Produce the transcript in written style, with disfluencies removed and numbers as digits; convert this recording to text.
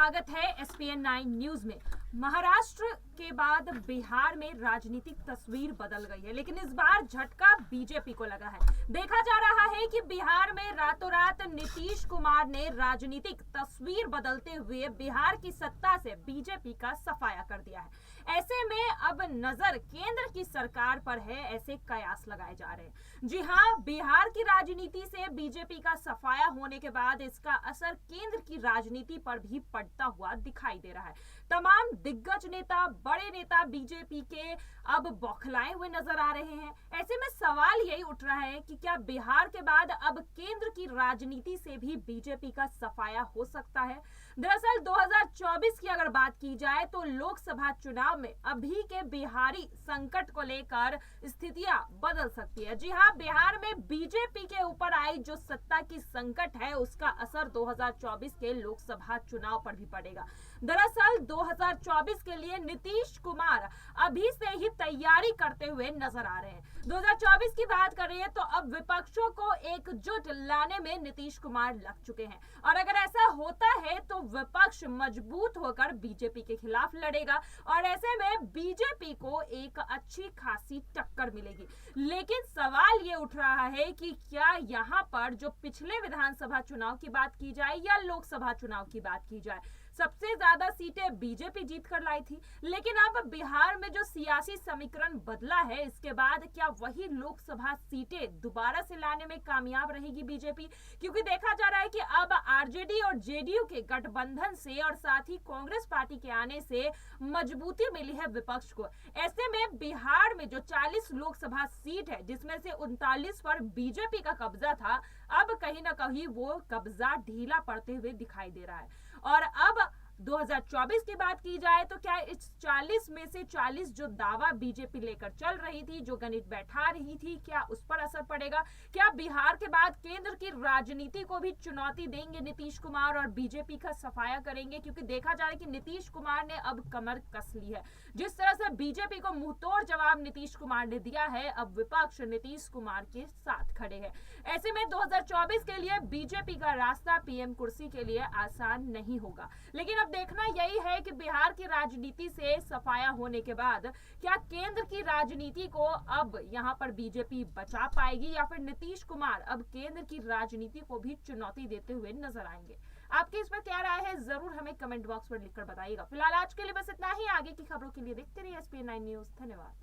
स्वागत है ESPN 9 news में। महाराष्ट्र के बाद बिहार में राजनीतिक तस्वीर बदल गई है, लेकिन इस बार झटका बीजेपी को लगा है। देखा जा रहा है कि बिहार में रातों रात नीतीश कुमार ने राजनीतिक तस्वीर बदलते हुए बिहार की सत्ता से बीजेपी का सफाया कर दिया है। ऐसे में अब नजर केंद्र की सरकार पर है, ऐसे कयास लगाए जा रहे हैं। जी हां, बिहार की राजनीति से बीजेपी का सफाया होने के बाद इसका असर केंद्र की राजनीति पर भी पड़ता हुआ दिखाई दे रहा है। तमाम दिग्गज नेता, बड़े नेता बीजेपी के अब बौखलाए हुए नजर आ रहे हैं। ऐसे में सवाल यही उठ रहा है कि क्या बिहार के बाद अब केंद्र की राजनीति से भी बीजेपी का सफाया हो सकता है? दरअसल 2024 की अगर बात की जाए तो लोकसभा चुनाव में अभी के बिहारी संकट को लेकर स्थितियां बदल सकती है। जी हां, बिहार में बीजेपी के ऊपर आई जो सत्ता की संकट है, उसका असर 2024 के लोकसभा चुनाव पर भी पड़ेगा। दरअसल 2024 के लिए नीतीश कुमार अभी से ही तैयारी करते हुए नजर आ रहे हैं। 2024 की बात कर रहे हैं तो अब विपक्षों को एकजुट लाने में नीतीश कुमार लग चुके हैं, और अगर ऐसा होता है तो विपक्ष मजबूत होकर बीजेपी के खिलाफ लड़ेगा और ऐसे में बीजेपी को एक अच्छी खासी टक्कर मिलेगी। लेकिन सवाल ये उठ रहा है कि क्या यहाँ पर जो पिछले विधानसभा चुनाव की बात की जाए या लोकसभा चुनाव की बात की जाए, सबसे ज्यादा सीटें बीजेपी जीत कर लाई थी, लेकिन अब बिहार में जो सियासी समीकरण बदला है, इसके बाद क्या वही लोकसभा सीटें दोबारा से लाने में कामयाब रहेगी बीजेपी? क्योंकि देखा जा रहा है कि अब आरजेडी और जेडीयू के गठबंधन से और साथ ही कांग्रेस पार्टी के आने से मजबूती मिली है विपक्ष को। ऐसे में बिहार में जो 40 लोकसभा सीट है, जिसमें से 39 पर बीजेपी का कब्जा था, अब कहीं ना कहीं वो कब्जा ढीला पड़ते हुए दिखाई दे रहा है। और अब 2024 की बात की जाए तो क्या इस 40 में से 40 जो दावा बीजेपी लेकर चल रही थी, जो गणित बैठा रही थी, क्या उस पर असर पड़ेगा? क्या बिहार के बाद केंद्र की राजनीति को भी चुनौती देंगे नीतीश कुमार और बीजेपी का सफाया करेंगे? क्योंकि देखा जा रहा है कि नीतीश कुमार ने अब कमर कस ली है। जिस तरह से बीजेपी को मुंहतोड़ जवाब नीतीश कुमार ने दिया है, अब विपक्ष नीतीश कुमार के साथ खड़े हैं। ऐसे में 2024 के लिए बीजेपी का रास्ता पीएम कुर्सी के लिए आसान नहीं होगा। लेकिन अब देखना यही है कि बिहार की राजनीति से सफाया होने के बाद क्या केंद्र की राजनीति को अब यहां पर बीजेपी बचा पाएगी या फिर नीतीश कुमार अब केंद्र की राजनीति को भी चुनौती देते हुए नजर आएंगे? आपकी इस पर क्या राय है, जरूर हमें कमेंट बॉक्स पर लिखकर बताइएगा। फिलहाल आज के लिए बस इतना ही। आगे की खबरों के लिए देखते रहिए एसपीएन 9 न्यूज। धन्यवाद।